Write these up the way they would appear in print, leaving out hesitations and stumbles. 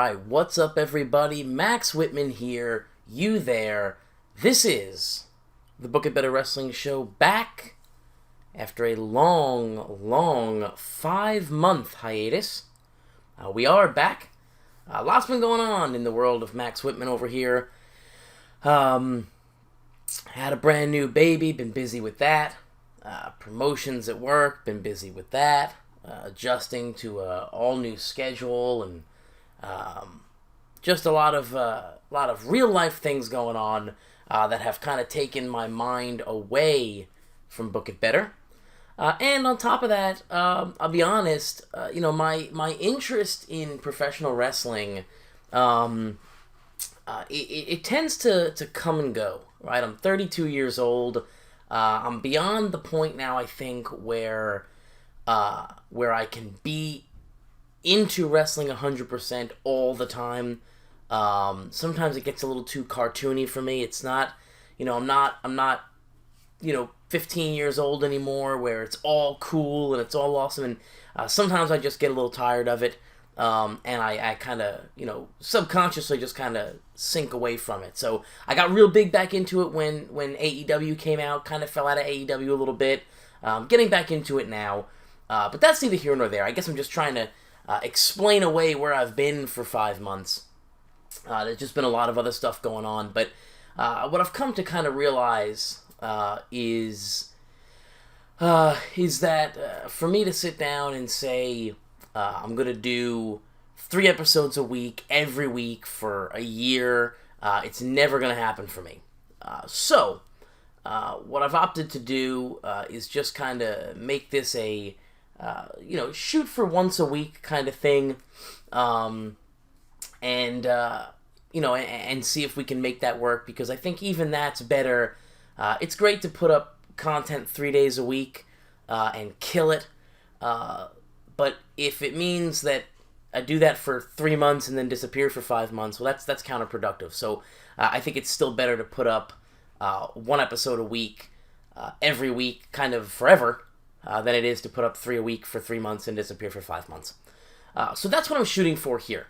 Alright, what's up everybody? Max Whitman here, you there. This is the Book It Better Wrestling Show, back after a long 5-month hiatus. We are back. Lots been going on in the world of Max Whitman over here. Had a brand new baby, been busy with that. Promotions at work, been busy with that. Adjusting to a all new schedule and just a lot of real life things going on that have kind of taken my mind away from Book It Better. And on top of that, I'll be honest, my interest in professional wrestling, it tends to come and go, right? I'm 32 years old. I'm beyond the point now, I think, where I can be into wrestling 100% all the time. Sometimes it gets a little too cartoony for me. It's not, I'm not 15 years old anymore where it's all cool and it's all awesome. And sometimes I just get a little tired of it. And I kind of, subconsciously just kind of sink away from it. So I got real big back into it when AEW came out, kind of fell out of AEW a little bit. Getting back into it now. But that's neither here nor there. I guess I'm just trying to explain away where I've been for 5 months. There's just been a lot of other stuff going on. But what I've come to kind of realize is that for me to sit down and say, I'm going to do 3 episodes a week, every week for a year, it's never going to happen for me. So what I've opted to do is just kind of make this a shoot for once a week kind of thing, and see if we can make that work, because I think even that's better. It's great to put up content 3 days a week and kill it, but if it means that I do that for 3 months and then disappear for 5 months, well, that's counterproductive. So I think it's still better to put up 1 episode a week every week, kind of forever, than it is to put up 3 a week for 3 months and disappear for 5 months. So that's what I'm shooting for here.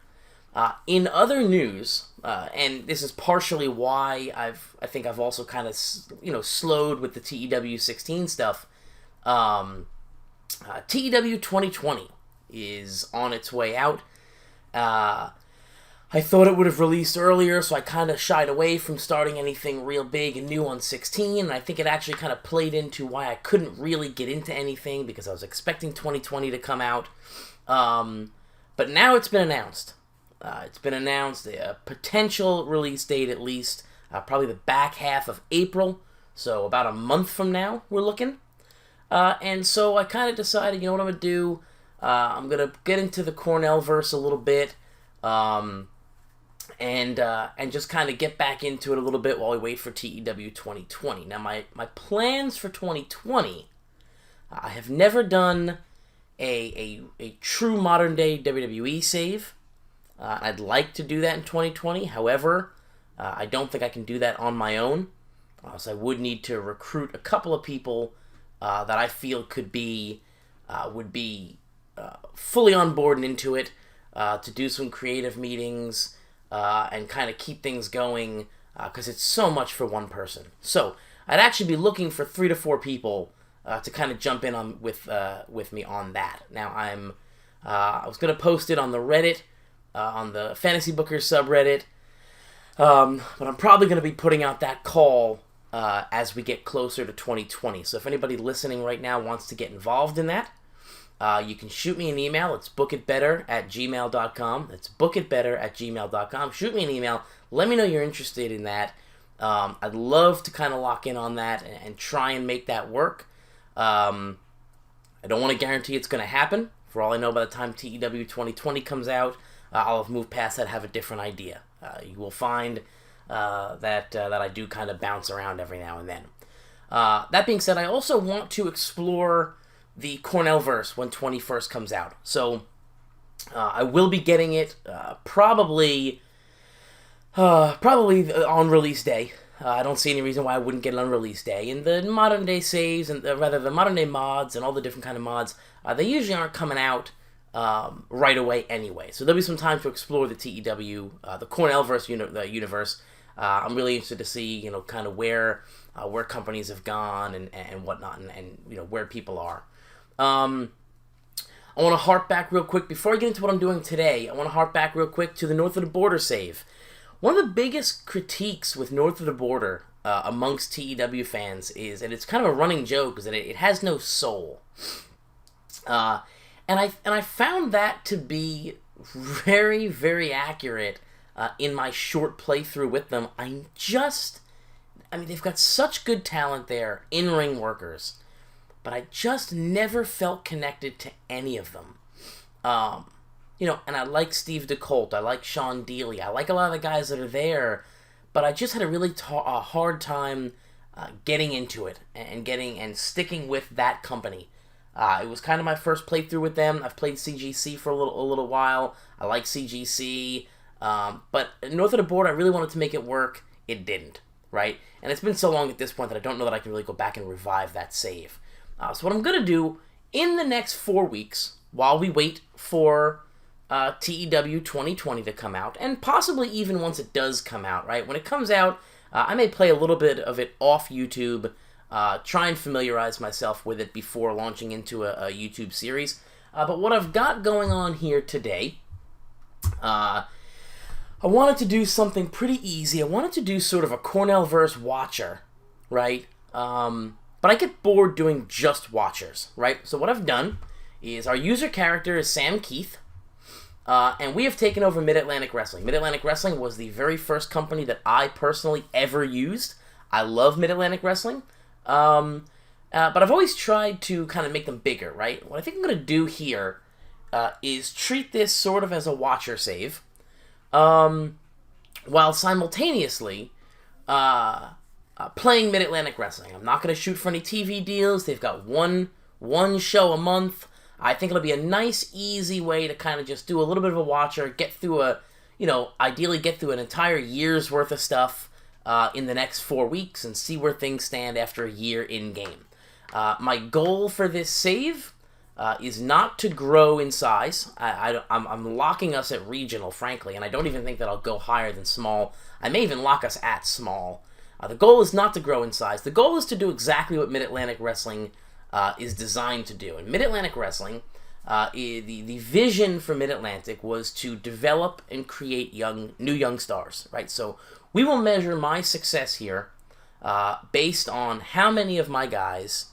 In other news, and this is partially why I think I've also kind of slowed with the TEW 16 stuff. TEW 2020 is on its way out. I thought it would have released earlier, so I kind of shied away from starting anything real big and new on 16, and I think it actually kind of played into why I couldn't really get into anything, because I was expecting 2020 to come out. But now it's been announced. A potential release date at least, probably the back half of April, so about a month from now we're looking. And so I kind of decided, you know what I'm going to do? I'm going to get into the Cornellverse a little bit, and just kind of get back into it a little bit while we wait for TEW 2020. Now, my plans for 2020, I have never done a true modern-day WWE save. I'd like to do that in 2020. However, I don't think I can do that on my own. So I would need to recruit a couple of people that I feel would be fully on board and into it, to do some creative meetings and kind of keep things going, because it's so much for one person. So I'd actually be looking for 3 to 4 people to kind of jump in on with me on that. Now I was going to post it on the Reddit, on the Fantasy Bookers subreddit, but I'm probably going to be putting out that call as we get closer to 2020. So if anybody listening right now wants to get involved in that, you can shoot me an email. It's bookitbetter@gmail.com. It's bookitbetter@gmail.com. Shoot me an email. Let me know you're interested in that. I'd love to kind of lock in on that and try and make that work. I don't want to guarantee it's going to happen. For all I know, by the time TEW 2020 comes out, I'll have moved past that, have a different idea. You will find that I do kind of bounce around every now and then. That being said, I also want to explore the Cornellverse when 21st comes out. So I will be getting it probably on release day. I don't see any reason why I wouldn't get it on release day. And the modern day saves, and the modern day mods and all the different kind of mods, they usually aren't coming out right away anyway. So there'll be some time to explore the TEW, the Cornellverse universe. I'm really interested to see, kind of where companies have gone and whatnot, and where people are. I want to harp back real quick before I get into what I'm doing today. I want to harp back real quick to the North of the Border save. One of the biggest critiques with North of the Border amongst TEW fans is, and it's kind of a running joke, is that it has no soul. And I found that to be very, very accurate in my short playthrough with them. They've got such good talent there, in-ring workers, but I just never felt connected to any of them. And I like Steve DeColt, I like Sean Dealey, I like a lot of the guys that are there, but I just had a really hard time getting into it and sticking with that company. It was kind of my first playthrough with them. I've played CGC for a little while. I like CGC, but North of the Border, I really wanted to make it work. It didn't, right? And it's been so long at this point that I don't know that I can really go back and revive that save. So what I'm going to do in the next 4 weeks, while we wait for TEW 2020 to come out, and possibly even once it does come out, right? When it comes out, I may play a little bit of it off YouTube, try and familiarize myself with it before launching into a YouTube series. But what I've got going on here today, I wanted to do something pretty easy. I wanted to do sort of a Cornellverse watcher, right? But I get bored doing just watchers, right? So what I've done is our user character is Sam Keith, and we have taken over Mid Atlantic Wrestling. Mid Atlantic Wrestling was the very first company that I personally ever used. I love Mid Atlantic Wrestling, but I've always tried to kind of make them bigger, right? What I think I'm going to do here is treat this sort of as a watcher save, while simultaneously playing Mid Atlantic Wrestling. I'm not going to shoot for any TV deals. They've got one show a month. I think it'll be a nice, easy way to kind of just do a little bit of a watcher, get through ideally get through an entire year's worth of stuff in the next 4 weeks and see where things stand after a year in-game. My goal for this save is not to grow in size. I'm locking us at regional, frankly, and I don't even think that I'll go higher than small. I may even lock us at small. The goal is not to grow in size. The goal is to do exactly what Mid Atlantic Wrestling is designed to do. In Mid Atlantic Wrestling, the vision for Mid Atlantic was to develop and create new young stars, right? So we will measure my success here based on how many of my guys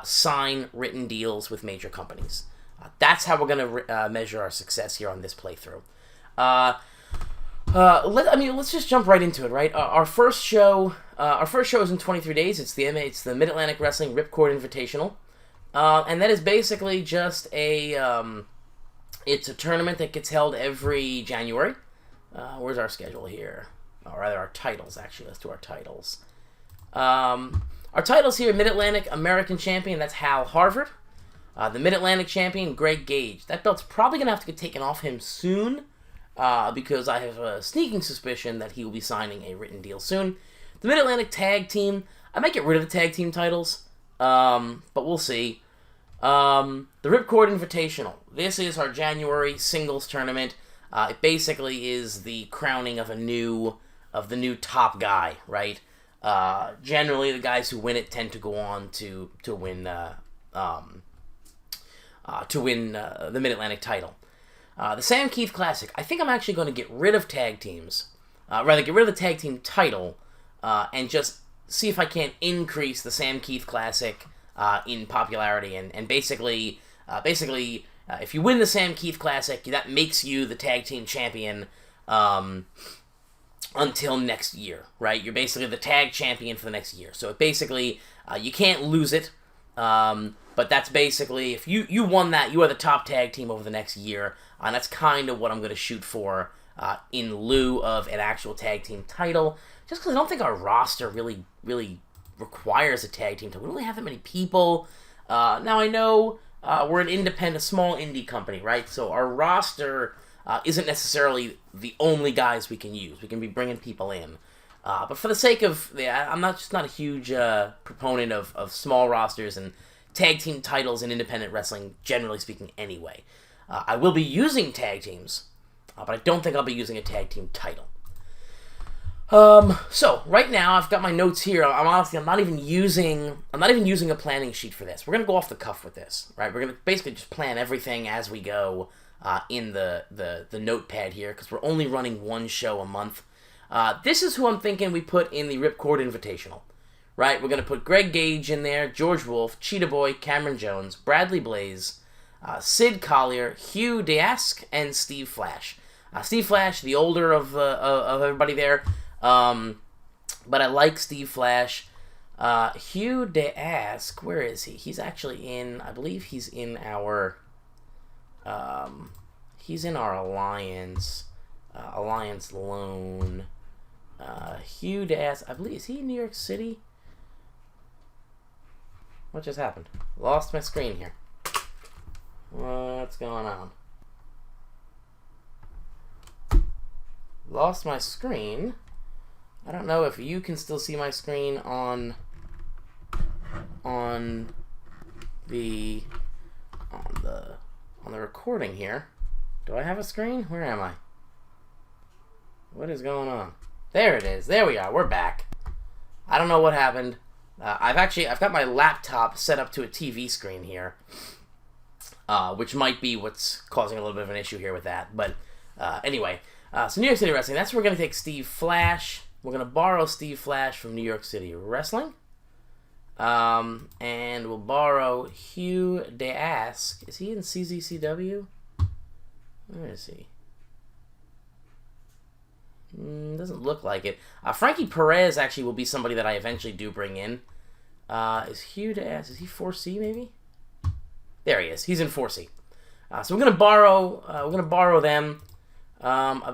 sign written deals with major companies. That's how we're going to measure our success here on this playthrough. Let's just jump right into it, right? Our first show is in 23 days. It's the Mid Atlantic Wrestling Ripcord Invitational, and that is basically just it's a tournament that gets held every January. Where's our schedule here? Or rather, our titles. Actually, let's do our titles. Our titles here: Mid Atlantic American Champion. That's Hal Harvard. The Mid Atlantic Champion, Greg Gage. That belt's probably gonna have to get taken off him soon. Because I have a sneaking suspicion that he will be signing a written deal soon. The Mid-Atlantic Tag Team, I might get rid of the tag team titles, but we'll see. The Ripcord Invitational, this is our January singles tournament. It basically is the crowning of the new top guy, right? Generally, the guys who win it tend to go on to win the Mid-Atlantic title. The Sam Keith Classic. I think I'm actually going to get rid of tag teams. Get rid of the tag team title and just see if I can't increase the Sam Keith Classic in popularity. And basically, if you win the Sam Keith Classic, that makes you the tag team champion until next year, right? You're basically the tag champion for the next year. So basically, you can't lose it. But that's basically, if you won that, you are the top tag team over the next year. And that's kind of what I'm going to shoot for in lieu of an actual tag team title. Just because I don't think our roster really requires a tag team title. We don't really have that many people. Now I know we're an small indie company, right? So our roster isn't necessarily the only guys we can use. We can be bringing people in. But for the sake of, I'm not a huge proponent of small rosters and tag team titles in independent wrestling, generally speaking, anyway. I will be using tag teams, but I don't think I'll be using a tag team title. So right now I've got my notes here. I'm not even using a planning sheet for this. We're gonna go off the cuff with this, right? We're gonna basically just plan everything as we go in the notepad here, because we're only running one show a month. This is who I'm thinking we put in the Ripcord Invitational, right? We're gonna put Greg Gage in there, George Wolf, Cheetah Boy, Cameron Jones, Bradley Blaze, Sid Collier, Hugh Deask, and Steve Flash. Steve Flash, the older of everybody there. But I like Steve Flash. Hugh Deask, where is he? He's actually in, I believe he's in our Alliance loan. Hugh Deask, I believe, is he in New York City? What just happened? Lost my screen here. What's going on? Lost my screen. I don't know if you can still see my screen on the recording here. Do I have a screen? Where am I? What is going on? There it is. There we are. We're back. I don't know what happened. I've got my laptop set up to a TV screen here, which might be what's causing a little bit of an issue here with that. But anyway, so New York City Wrestling. That's where we're gonna take Steve Flash. We're going to borrow Steve Flash from New York City Wrestling. And we'll borrow Hugh Deask. Is he in CZCW? Where is he? Doesn't look like it. Frankie Perez actually will be somebody that I eventually do bring in. Is Hugh Deask, is he 4C maybe? There he is. He's in 4C. So we're going to borrow them. I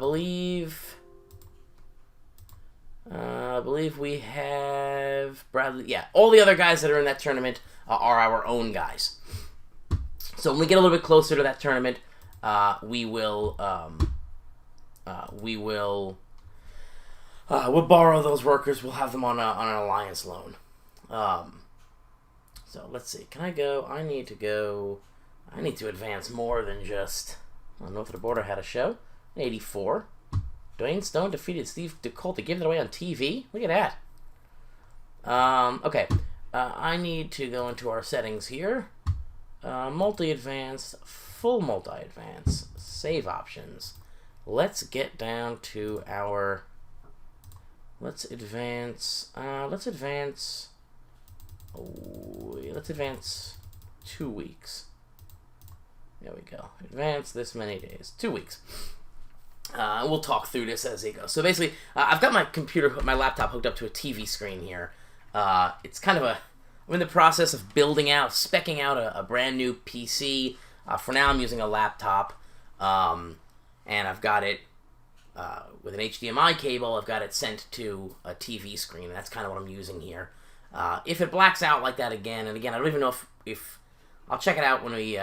believe we have Bradley. Yeah, all the other guys that are in that tournament are our own guys. So when we get a little bit closer to that tournament, we'll borrow those workers. We'll have them on an Alliance loan. So let's see. Can I go? I need to advance more than just. I don't know if the border had a show. 84. Dwayne Stone defeated Steve DeColt to give it away on TV? Look at that. Okay. I need to go into our settings here. Multi-advance, full multi-advance, save options. Let's get down to our... Let's advance 2 weeks. There we go. Advance this many days. 2 weeks. We'll talk through this as it goes. So basically, I've got my laptop hooked up to a TV screen here. It's kind of I'm in the process of specking out a brand new PC. For now, I'm using a laptop, and I've got it with an HDMI cable. I've got it sent to a TV screen, and that's kind of what I'm using here. If it blacks out like that again, and again, I don't even know if I'll check it out when we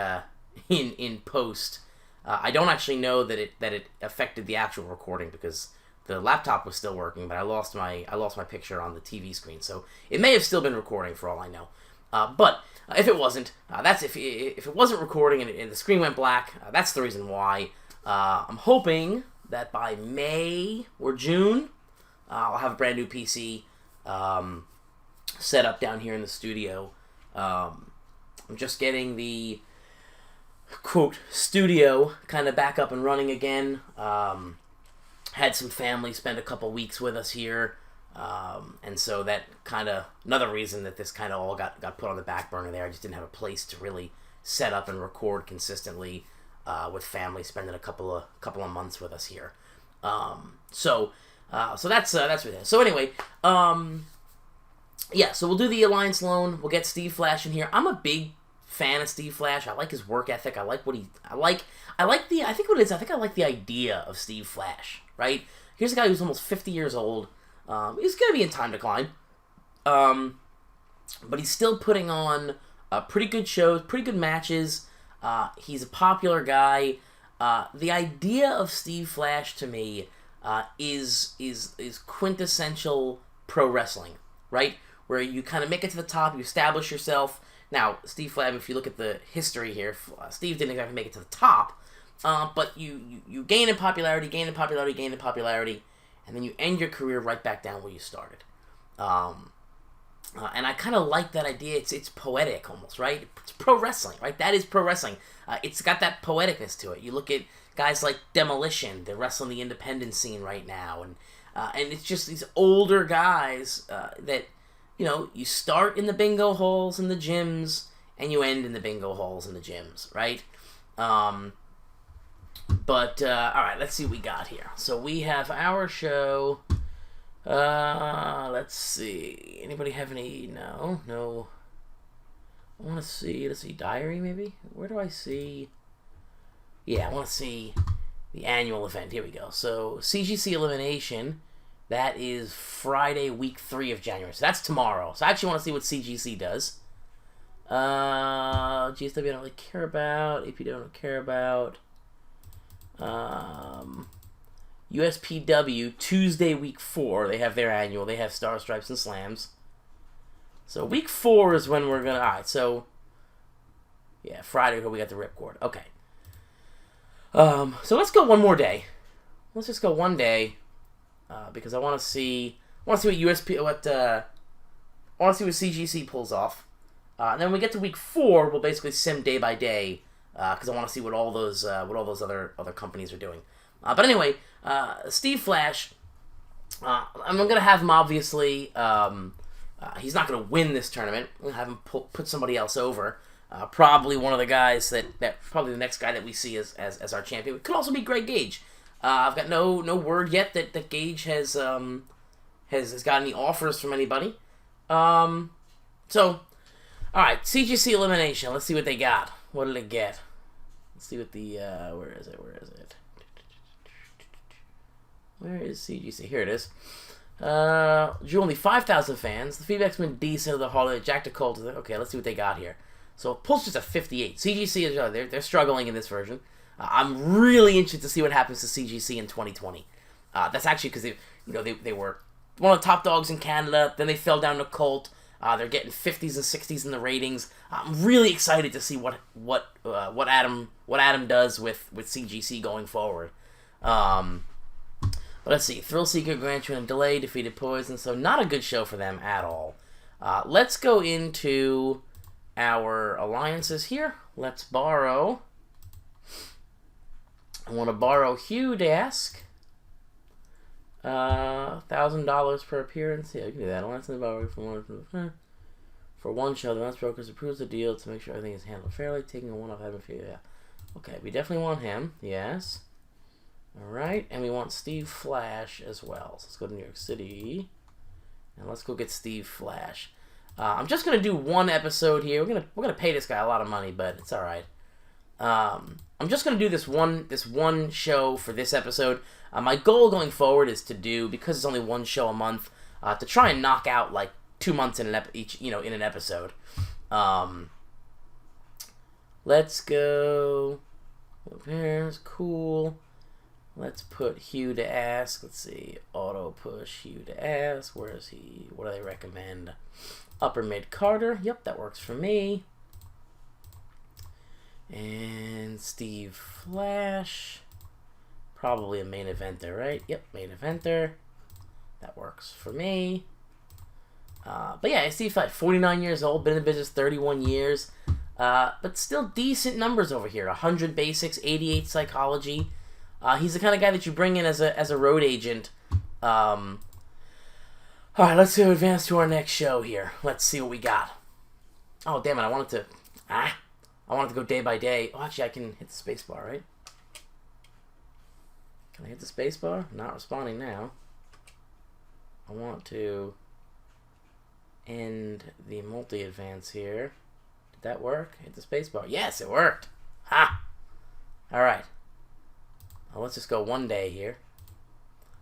in post. I don't actually know that it affected the actual recording because the laptop was still working, but I lost my picture on the TV screen, so it may have still been recording for all I know. But if it wasn't, if it wasn't recording and the screen went black, that's the reason why. I'm hoping that by May or June, I'll have a brand new PC set up down here in the studio. I'm just getting the quote studio kind of back up and running again. Had some family spend a couple weeks with us here, and so that kind of another reason that this kind of all got put on the back burner there. I just didn't have a place to really set up and record consistently with family spending a couple of months with us here. So that's what it is. So anyway, yeah, so we'll do the Alliance loan. We'll get Steve Flash in here. I'm a big fan of Steve Flash. I like his work ethic. I like the idea of Steve Flash, right? Here's a guy who's almost 50 years old. He's going to be in time decline. But he's still putting on pretty good shows, pretty good matches. He's a popular guy. The idea of Steve Flash to me is quintessential pro wrestling, right? Where you kind of make it to the top, you establish yourself. Now, Steve Flash, if you look at the history here, Steve didn't exactly make it to the top, But you gain in popularity, and then you end your career right back down where you started. And I kind of like that idea. It's poetic almost, right? It's pro wrestling, right? That is pro wrestling. It's got that poeticness to it. You look at guys like Demolition. They're wrestling the independent scene right now. And it's just these older guys that, you start in the bingo halls and the gyms, and you end in the bingo halls and the gyms, right? But, alright, let's see what we got here. So we have our show. Let's see. Anybody have any? No. I want to see. Let's see. Diary, maybe? Where do I see? Yeah, I want to see the annual event. Here we go. So, CGC Elimination. That is Friday, week 3 of January. So that's tomorrow. So I actually want to see what CGC does. GSW I don't really care about. APW I don't care about. USPW, Tuesday, week 4. They have their annual. They have Star Stripes and Slams. So week 4 is when we're going to... Alright, so... Yeah, Friday, we got the Ripcord. Okay. So let's go one more day. Let's just go one day. Because I want to see... I want to see what I want to see what CGC pulls off. And then when we get to week 4, we'll basically sim day by day. Because I want to see what all those other companies are doing. But anyway, Steve Flash, I'm going to have him, obviously, he's not going to win this tournament. I'm going to have him put somebody else over. Probably one of the guys probably the next guy that we see as our champion. It could also be Greg Gage. I've got no word yet that Gage has got any offers from anybody. So, alright, CGC Elimination. Let's see what they got. What did it get? Let's see what the, where is it? Where is CGC? Here it is. Drew only 5,000 fans. The feedback's been decent of the holiday. Jack DeColt. Okay, let's see what they got here. So Pulse just a 58. CGC is they're struggling in this version. I'm really interested to see what happens to CGC in 2020. That's actually because they were one of the top dogs in Canada. Then they fell down to Colt. They're getting 50s and 60s in the ratings. I'm really excited to see what Adam does with CGC going forward. But let's see. Thrill Seeker, Grand and Delay defeated Poison, so not a good show for them at all. Let's go into our alliances here. Let's borrow. I want to borrow Hugh Dask. $1,000 per appearance. Yeah, we can do that. Alliance and borrow for one show. The match brokers approves the deal to make sure everything is handled fairly. Taking a one-off heaven for you. Yeah. Okay, we definitely want him. Yes. Alright, and we want Steve Flash as well. So let's go to New York City. And let's go get Steve Flash. I'm just gonna do one episode here. We're gonna pay this guy a lot of money, but it's alright. I'm just gonna do this one show for this episode. My goal going forward is to do, because it's only one show a month, to try and knock out like 2 months in an episode. Let's go. There's cool. Let's put Hugh to Ask. Let's see. Auto push Hugh to Ask. Where is he? What do they recommend? Upper Mid Carter. Yep, that works for me. And Steve Flash. Probably a main eventer, right? Yep, main eventer. That works for me. But yeah, Steve Flash, 49 years old, been in the business 31 years. But still decent numbers over here. 100 basics, 88 psychology. He's the kind of guy that you bring in as a road agent. Alright, let's go advance to our next show here. Let's see what we got. Oh, damn it, I wanted to go day by day. Oh, actually, I can hit the space bar, right? Can I hit the space bar? Not responding now. I want to end the multi-advance here. Did that work? Hit the space bar. Yes, it worked. Ha! Alright. Well, let's just go one day here.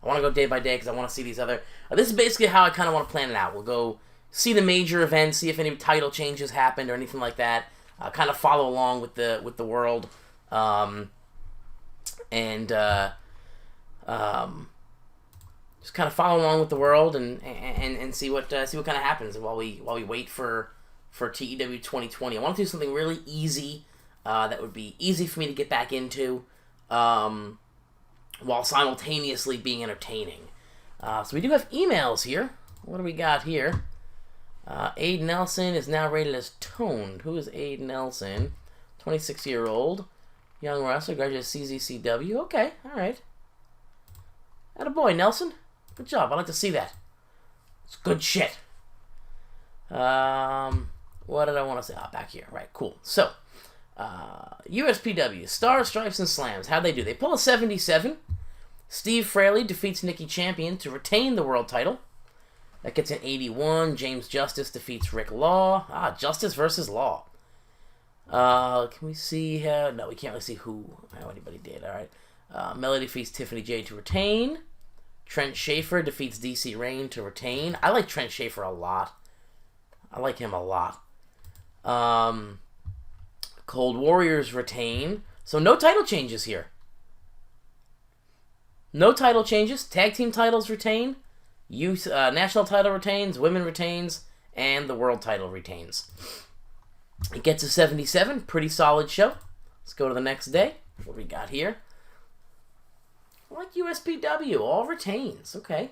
I want to go day by day because I want to see these other... this is basically how I kind of want to plan it out. We'll go see the major events, see if any title changes happened or anything like that. Kind of follow along with the world. Just kind of follow along with the world and see what kind of happens while we wait for TEW 2020. I want to do something really easy that would be easy for me to get back into. while simultaneously being entertaining. So we do have emails here. What do we got here? Aid Nelson is now rated as toned. Who is Aid Nelson? 26-year-old. Young wrestler, graduated CZCW. Okay, alright. Attaboy, Nelson. Good job. I like to see that. It's good shit. What did I want to say? Back here. Right, cool. So, USPW, Stars, Stripes, and Slams. How'd they do? They pull a 77. Steve Fraley defeats Nicky Champion to retain the world title. That gets an 81. James Justice defeats Rick Law. Justice versus Law. Can we see how... No, we can't really see how anybody did. Alright. Melody defeats Tiffany J to retain. Trent Schaefer defeats DC Rain to retain. I like Trent Schaefer a lot. I like him a lot. Cold Warriors retain. So no title changes here. No title changes. Tag team titles retain. Youth national title retains. Women retains. And the world title retains. It gets a 77. Pretty solid show. Let's go to the next day. What do we got here? I like USPW. All retains. Okay.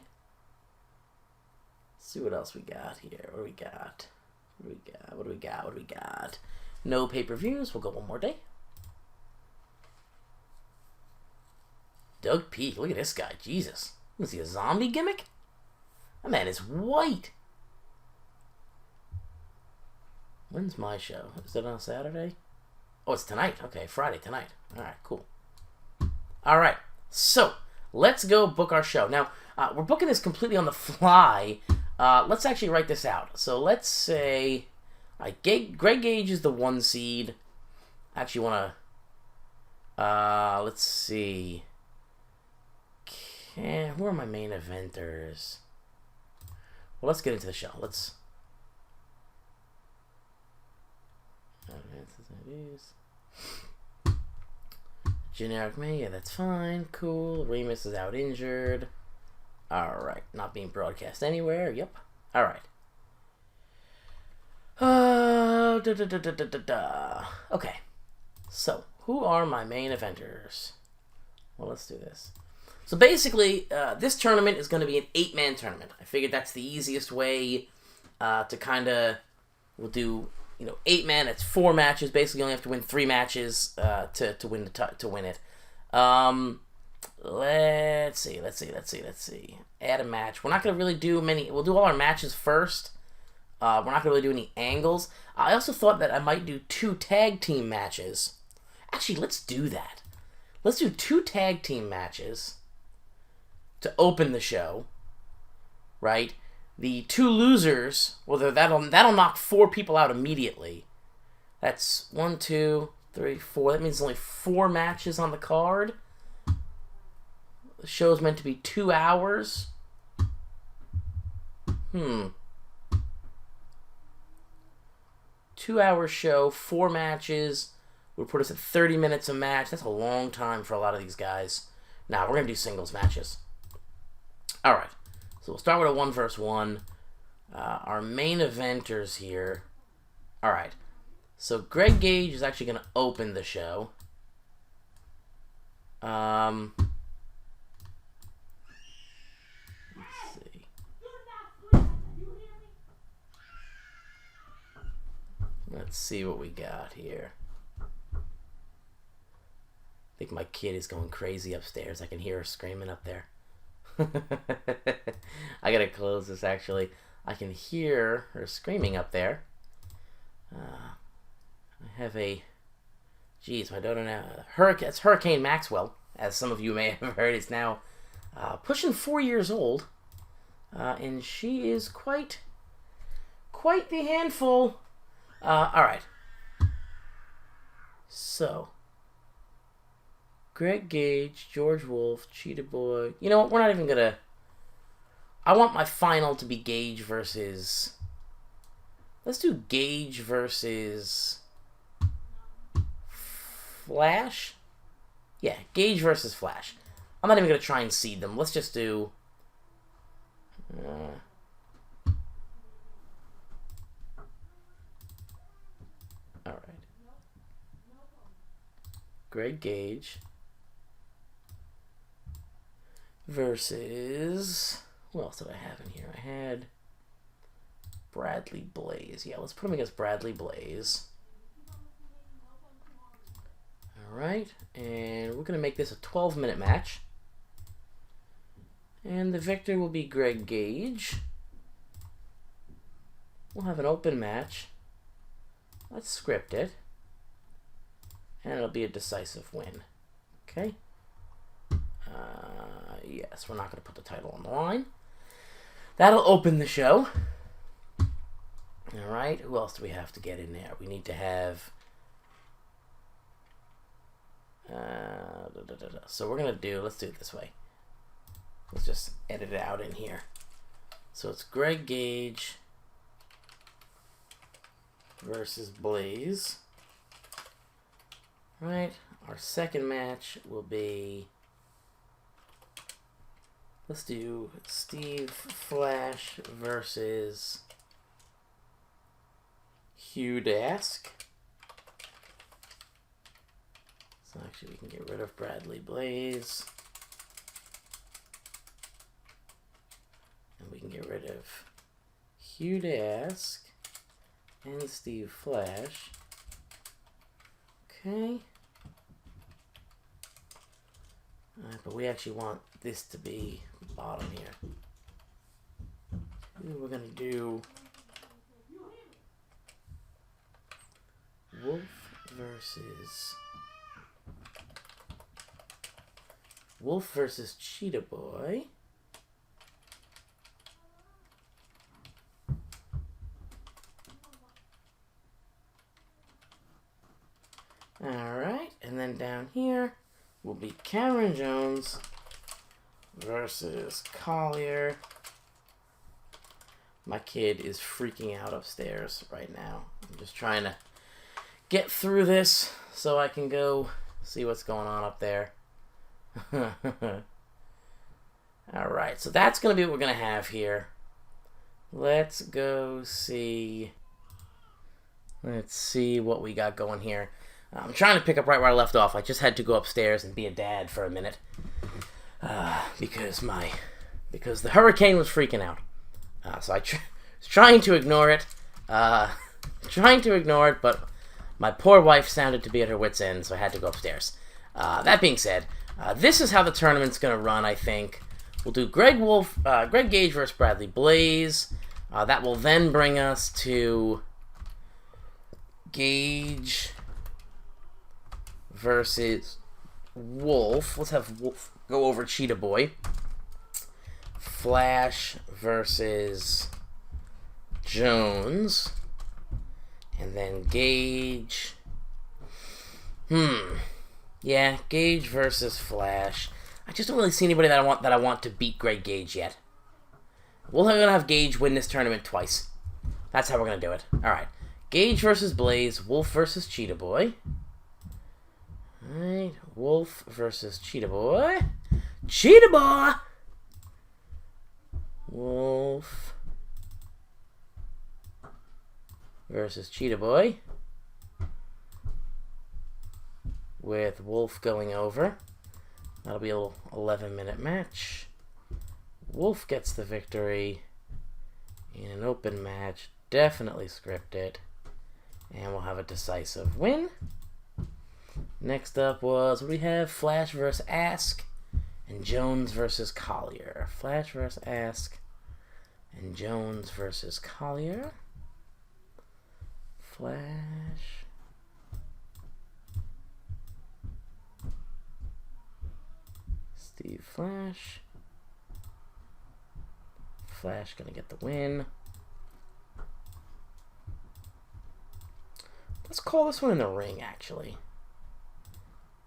Let's see what else we got here. What do we got? What do we got? No pay-per-views. We'll go one more day. Doug Peak. Look at this guy. Jesus. Is he a zombie gimmick? That man is white. When's my show? Is it on Saturday? Oh, it's tonight. Okay, Friday tonight. Alright, cool. Alright, so let's go book our show. Now, we're booking this completely on the fly. Let's actually write this out. So let's say Greg Gage is the 1 seed. I actually want to... let's see. Who are my main eventers? Well, let's get into the show. Let's... Generic May, yeah, that's fine. Cool. Remus is out injured. Alright. Not being broadcast anywhere. Yep. Alright. Okay. So, who are my main eventers? Well, let's do this. So basically, this tournament is going to be an 8-man tournament. I figured that's the easiest way to kind of... We'll do... 8-man. It's 4 matches. Basically, you only have to win 3 matches to win it. Let's see. Add a match. We're not gonna really do many. We'll do all our matches first. We're not gonna really do any angles. I also thought that I might do 2 tag team matches. Actually, let's do that. Let's do 2 tag team matches to open the show. Right. The 2 losers, well, that'll knock 4 people out immediately. That's 1, 2, 3, 4. That means only 4 matches on the card. The show's meant to be 2 hours. 2-hour show, 4 matches. Would put us at 30 minutes a match. That's a long time for a lot of these guys. Now, we're going to do singles matches. Alright. So we'll start with a 1 versus 1. Our main eventers here. Alright. So Greg Gage is actually going to open the show. Let's see. Let's see what we got here. I think my kid is going crazy upstairs. I can hear her screaming up there. I gotta close this actually. I can hear her screaming up there. I have a... Geez, my daughter now... It's Hurricane Maxwell, as some of you may have heard. It's now pushing 4 years old. And she is quite the handful. Alright. So... Greg Gage, George Wolf, Cheetah Boy. You know what? We're not even gonna... I want my final to be Gage versus... Let's do Gage versus... Flash? Yeah, Gage versus Flash. I'm not even gonna try and seed them. Let's just do... Alright. Greg Gage... versus... Who else did I have in here? I had Bradley Blaze. Yeah, let's put him against Bradley Blaze. Alright, and we're going to make this a 12-minute match. And the victor will be Greg Gage. We'll have an open match. Let's script it. And it'll be a decisive win. Okay? Yes, we're not going to put the title on the line. That'll open the show. Alright, who else do we have to get in there? We need to have... So we're going to do... Let's do it this way. Let's just edit it out in here. So it's Greg Gage versus Blaze. Right. Our second match will be... Let's do Steve Flash versus hiatus. So actually we can get rid of Bradley Blaze. And we can get rid of hiatus and Steve Flash. Okay. Alright, but we actually want this to be the bottom here. And we're going to do Wolf versus Cheetah Boy. Alright, and then down here will be Cameron Jones versus Collier. My kid is freaking out upstairs right now. I'm just trying to get through this so I can go see what's going on up there. Alright, so that's going to be what we're going to have here. Let's go see... Let's see what we got going here. I'm trying to pick up right where I left off. I just had to go upstairs and be a dad for a minute. Because the hurricane was freaking out. So I was trying to ignore it. But my poor wife sounded to be at her wit's end, so I had to go upstairs. That being said, this is how the tournament's going to run, I think. We'll do Greg Gage versus Bradley Blaze. That will then bring us to Gage versus Wolf. Let's have Wolf go over Cheetah Boy. Flash versus Jones. And then Gage. Yeah, Gage versus Flash. I just don't really see anybody that I want to beat Greg Gage yet. We're gonna have Gage win this tournament twice. That's how we're gonna do it. Alright. Gage versus Blaze, Wolf versus Cheetah Boy. Alright, Wolf versus Cheetah Boy. Cheetah Boy! Wolf versus Cheetah Boy. With Wolf going over. That'll be a little 11-minute match. Wolf gets the victory in an open match. Definitely scripted. And we'll have a decisive win. Next up was, what do we have? Flash versus Ask and Jones versus Collier. Flash versus Ask and Jones versus Collier. Flash. Steve Flash. Flash gonna get the win. Let's call this one in the ring, actually.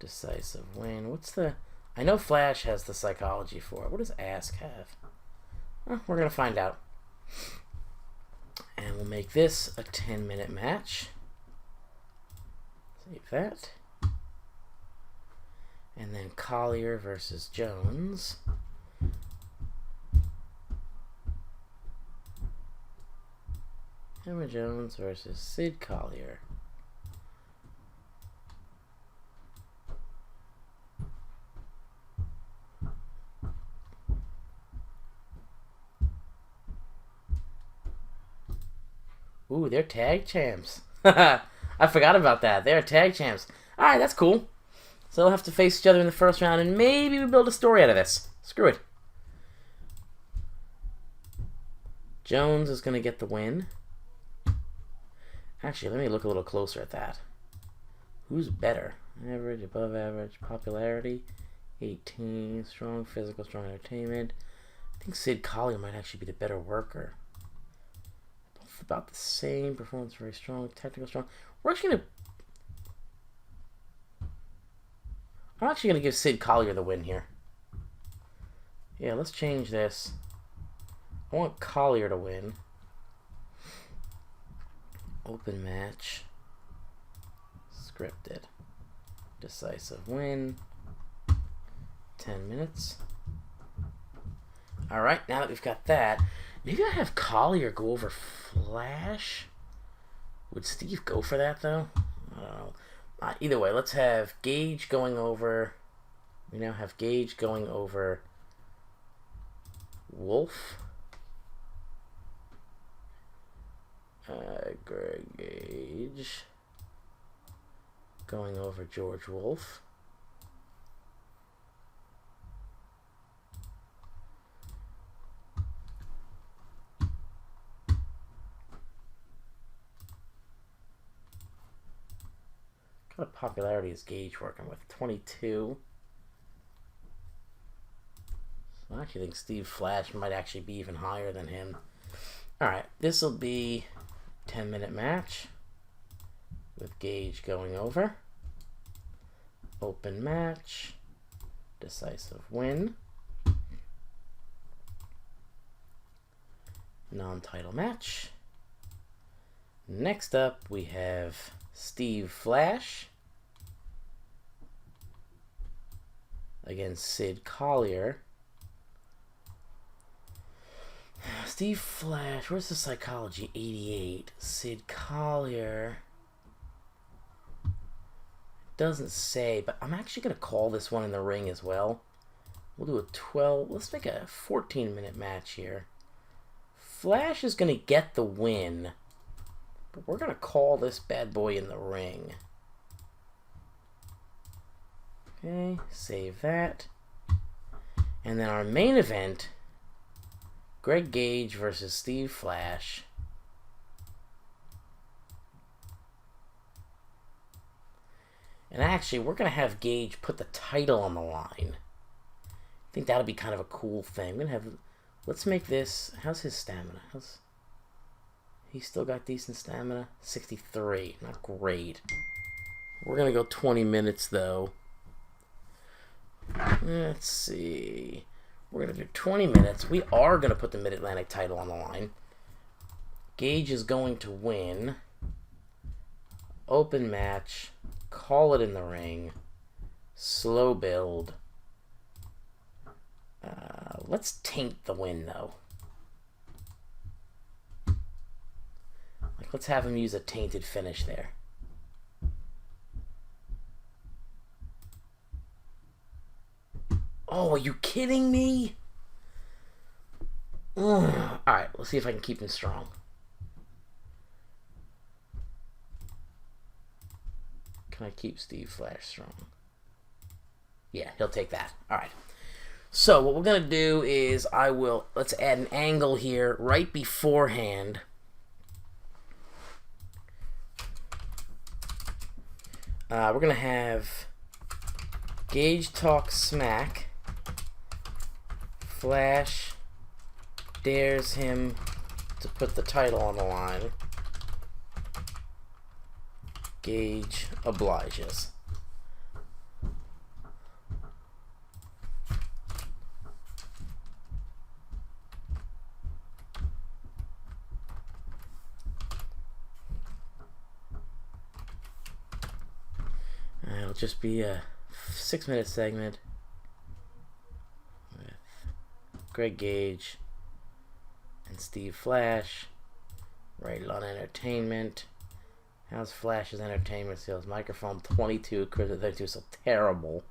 Decisive win. What's the... I know Flash has the psychology for it. What does Ask have? Well, we're gonna find out. And we'll make this a 10-minute match. Save that. And then Collier versus Jones. Emma Jones versus Sid Collier. Ooh, they're tag champs. I forgot about that. They're tag champs. Alright, that's cool. So they'll have to face each other in the first round, and maybe we build a story out of this. Screw it. Jones is going to get the win. Actually, let me look a little closer at that. Who's better? Average, above average, popularity, 18, strong physical, strong entertainment. I think Sid Collier might actually be the better worker. Both about the same. Performance very strong, technical strong. We're actually going to... I'm actually going to give Sid Collier the win here. Yeah, let's change this. I want Collier to win. Open match. Scripted. Decisive win. 10 minutes. Alright, now that we've got that, maybe I have Collier go over Flash? Would Steve go for that, though? I don't know. Either way, let's have Gage going over... We now have Gage going over Wolf. Greg Gage going over George Wolf. What kind of popularity is Gage working with? 22. So I actually think Steve Flash might actually be even higher than him. Alright, this will be 10-minute match with Gage going over. Open match. Decisive win. Non-title match. Next up, we have Steve Flash against Sid Collier. Steve Flash, where's the psychology? 88. Sid Collier. Doesn't say, but I'm actually going to call this one in the ring as well. We'll do a 12. Let's make a 14-minute match here. Flash is going to get the win, but we're going to call this bad boy in the ring. Okay, save that. And then our main event, Greg Gage versus Steve Flash. And actually, we're going to have Gage put the title on the line. I think that'll be kind of a cool thing. We're going to have... Let's make this... How's his stamina? He's still got decent stamina? 63. Not great. We're going to go 20 minutes, though. Let's see... We're going to do 20 minutes. We are going to put the Mid Atlantic title on the line. Gage is going to win. Open match. Call it in the ring. Slow build. Let's taint the win, though. Let's have him use a tainted finish there. Oh, are you kidding me? Alright, let's see if I can keep him strong. Can I keep Steve Flash strong? Yeah, he'll take that. Alright. So, what we're going to do is let's add an angle here right beforehand. We're going to have Gage talk smack. Flash dares him to put the title on the line. Gage obliges. It'll just be a 6-minute segment with Greg Gage and Steve Flash. Right on entertainment. How's Flash's entertainment skills? Microphone 22, Chris 32, so terrible.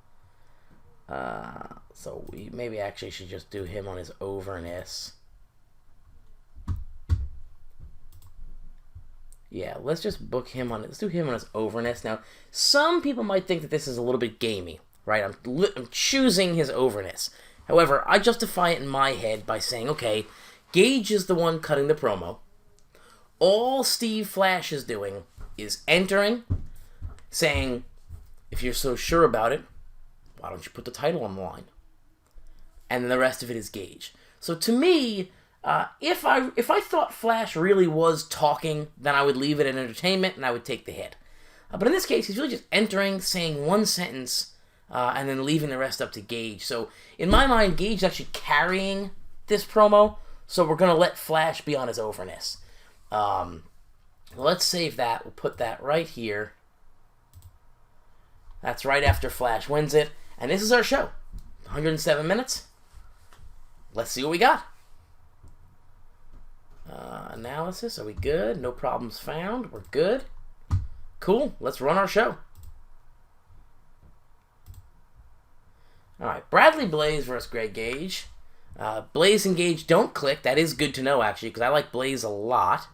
So we maybe actually should just do him on his overness. Yeah, let's just book him on. Let's do him on his overness. Now, some people might think that this is a little bit gamey, right? I'm choosing his overness. However, I justify it in my head by saying, okay, Gage is the one cutting the promo. All Steve Flash is doing is entering, saying, if you're so sure about it, why don't you put the title on the line? And then the rest of it is Gage. So to me, if I thought Flash really was talking, then I would leave it in entertainment and I would take the hit. But in this case, he's really just entering, saying one sentence, and then leaving the rest up to Gage. So in my mind, Gage is actually carrying this promo, so we're going to let Flash be on his overness. Let's save that. We'll put that right here. That's right after Flash wins it. And this is our show. 107 minutes. Let's see what we got. Analysis. Are we good? No problems found. We're good. Cool. Let's run our show. Alright. Bradley Blaze versus Greg Gage. Blaze and Gage don't click. That is good to know, actually, because I like Blaze a lot.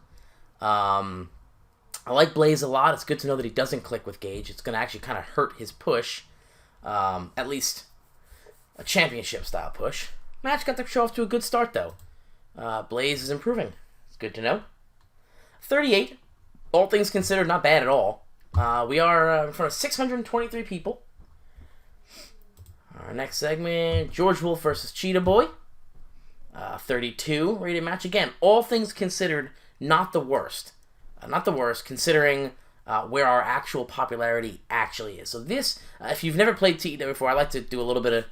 I like Blaze a lot. It's good to know that he doesn't click with Gage. It's going to actually kind of hurt his push. At least a championship-style push. Match got the show off to a good start, though. Blaze is improving. It's good to know. 38. All things considered, not bad at all. We are in front of 623 people. Our next segment, George Wolf versus Cheetah Boy. 32. Rated match. Again, all things considered, not the worst. Not the worst, considering where our actual popularity actually is. So this, if you've never played TEW before, I like to do a little bit of...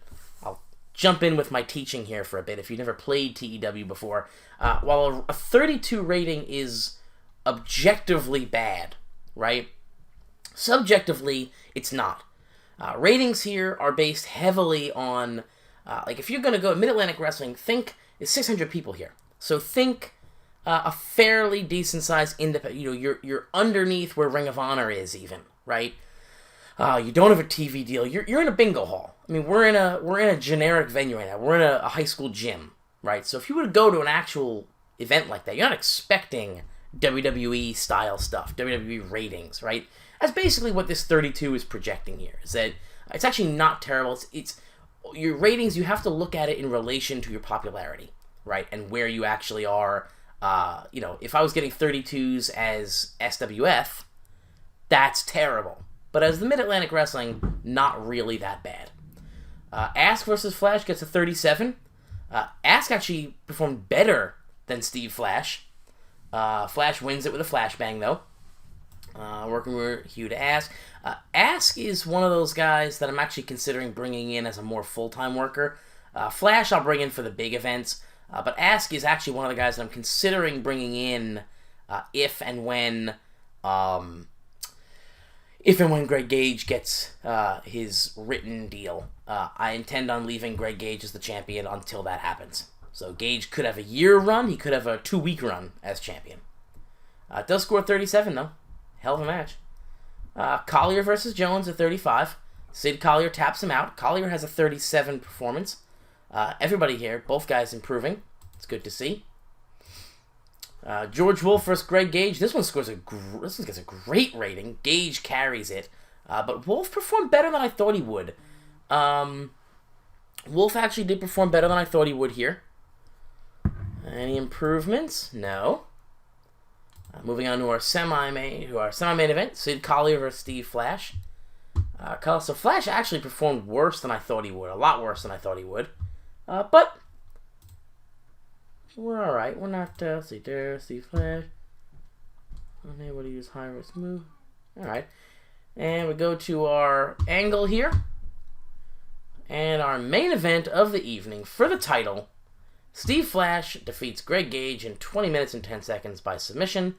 I'll jump in with my teaching here for a bit. If you've never played TEW before, while a 32 rating is objectively bad, right? Subjectively, it's not. Ratings here are based heavily on... like, if you're going to go Mid Atlantic Wrestling, think... It's 600 people here. So think... a fairly decent-sized independent, you're underneath where Ring of Honor is even, right? You don't have a TV deal. You're in a bingo hall. I mean, we're in a generic venue right now. We're in a high school gym, right? So if you were to go to an actual event like that, you're not expecting WWE style stuff, WWE ratings, right? That's basically what this 32 is projecting here. Is that it's actually not terrible. It's your ratings. You have to look at it in relation to your popularity, right, and where you actually are. If I was getting 32s as SWF, that's terrible. But as the Mid Atlantic Wrestling, not really that bad. Ask versus Flash gets a 37. Ask actually performed better than Steve Flash. Flash wins it with a flashbang, though. Working with Hugh to Ask. Ask is one of those guys that I'm actually considering bringing in as a more full-time worker. Flash I'll bring in for the big events. But Ask is actually one of the guys that I'm considering bringing in if and when Greg Gage gets his written deal. I intend on leaving Greg Gage as the champion until that happens. So Gage could have a year run. He could have a 2-week run as champion. It does score 37, though. Hell of a match. Collier versus Jones at 35. Sid Collier taps him out. Collier has a 37 performance. Everybody here, both guys improving. It's good to see. George Wolf versus Greg Gage. This one gets a great rating. Gage carries it, but Wolf performed better than I thought he would. Wolf actually did perform better than I thought he would here. Any improvements? No. Moving on to our semi-main event. Sid Collier versus Steve Flash. So Flash actually performed worse than I thought he would. A lot worse than I thought he would. But we're alright. We're not, Steve Flash. Unable to use high-risk move. Alright. And we go to our angle here. And our main event of the evening for the title. Steve Flash defeats Greg Gage in 20 minutes and 10 seconds by submission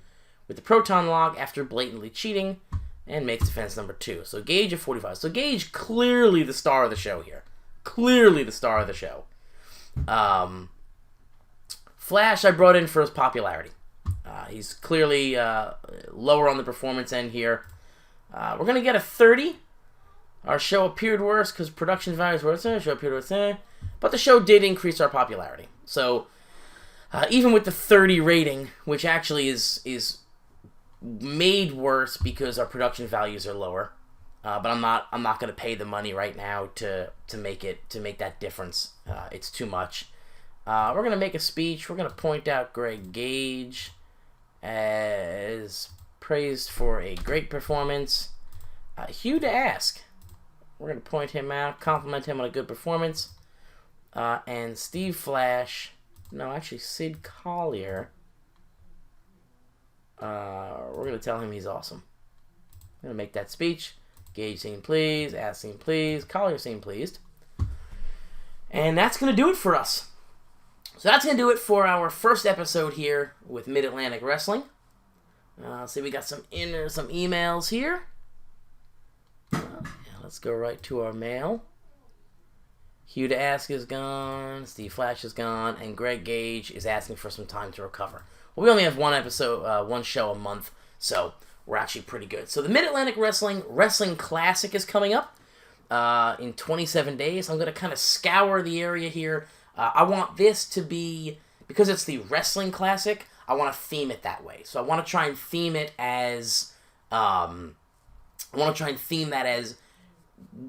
with the Proton Log after blatantly cheating and makes defense number 2. So Gage at 45. So Gage clearly the star of the show here. Clearly the star of the show. Flash I brought in for his popularity. He's clearly lower on the performance end here. We're going to get a 30. Our show appeared worse because production values were worse. Show appeared worse. But the show did increase our popularity. So even with the 30 rating, which actually is made worse because our production values are lower. But I'm not going to pay the money right now to make that difference. It's too much. We're going to make a speech. We're going to point out Greg Gage as praised for a great performance. Hugh to ask. We're going to point him out, compliment him on a good performance. And Sid Collier. We're going to tell him he's awesome. I'm going to make that speech. Gage seemed pleased, Ass seemed pleased, Collier seemed pleased. And that's going to do it for us. So that's going to do it for our first episode here with Mid Atlantic Wrestling. See, we got some emails here. Let's go right to our mail. Hugh to Ask is gone, Steve Flash is gone, and Greg Gage is asking for some time to recover. Well, we only have one show a month, so we're actually pretty good. So the Mid Atlantic Wrestling Classic is coming up in 27 days. I'm going to kind of scour the area here. I want this to be, because it's the Wrestling Classic, I want to theme it that way. So I want to try and theme it as,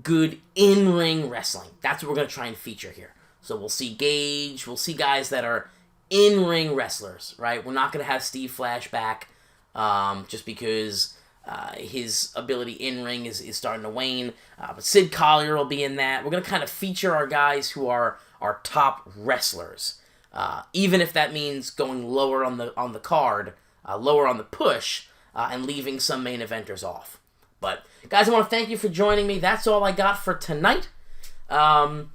good in-ring wrestling. That's what we're going to try and feature here. So we'll see Gage, we'll see guys that are in-ring wrestlers, right? We're not going to have Steve Flash back. Just because his ability in-ring is starting to wane. But Sid Collier will be in that. We're going to kind of feature our guys who are our top wrestlers. Even if that means going lower on the card, lower on the push, and leaving some main eventers off. But, guys, I want to thank you for joining me. That's all I got for tonight. I'm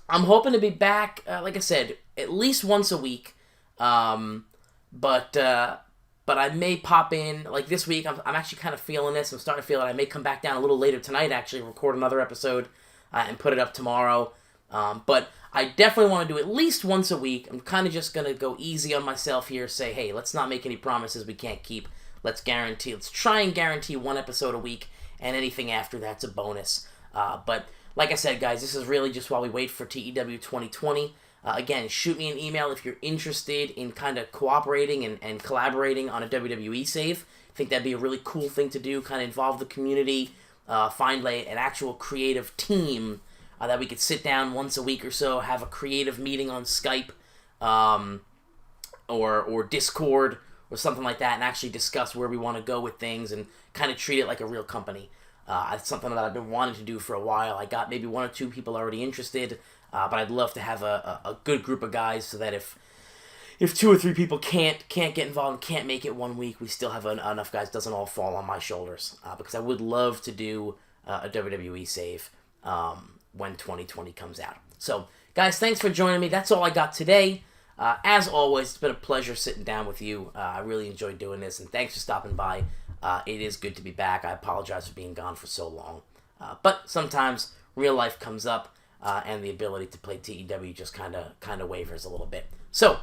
hoping to be back, like I said, at least once a week. But I may pop in, like this week, I'm actually kind of feeling this. I'm starting to feel it. I may come back down a little later tonight, actually, record another episode and put it up tomorrow. But I definitely want to do at least once a week. I'm kind of just going to go easy on myself here, say, hey, let's not make any promises we can't keep. Let's try and guarantee one episode a week, and anything after that's a bonus. But like I said, guys, this is really just while we wait for TEW 2020. Again, shoot me an email if you're interested in kind of cooperating and collaborating on a WWE save. I think that'd be a really cool thing to do, kind of involve the community, find an actual creative team that we could sit down once a week or so, have a creative meeting on Skype or Discord or something like that, and actually discuss where we want to go with things and kind of treat it like a real company. It's something that I've been wanting to do for a while. I got maybe one or two people already interested, but I'd love to have a good group of guys so that if two or three people can't get involved and can't make it one week, we still have enough guys. It doesn't all fall on my shoulders, because I would love to do a WWE save when 2020 comes out. So, guys, thanks for joining me. That's all I got today. As always, it's been a pleasure sitting down with you. I really enjoyed doing this, and thanks for stopping by. It is good to be back. I apologize for being gone for so long. But sometimes real life comes up, and the ability to play TEW just kind of wavers a little bit. So,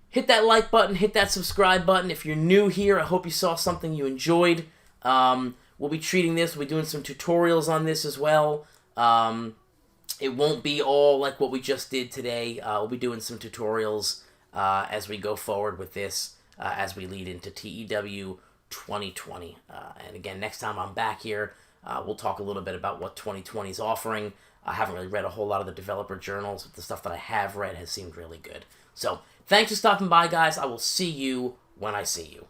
hit that like button, hit that subscribe button. If you're new here, I hope you saw something you enjoyed. We'll be treating this. We'll be doing some tutorials on this as well. It won't be all like what we just did today. We'll be doing some tutorials as we go forward with this, as we lead into TEW 2020. And again, next time I'm back here, we'll talk a little bit about what 2020 is offering. I haven't really read a whole lot of the developer journals, but the stuff that I have read has seemed really good. So, thanks for stopping by, guys. I will see you when I see you.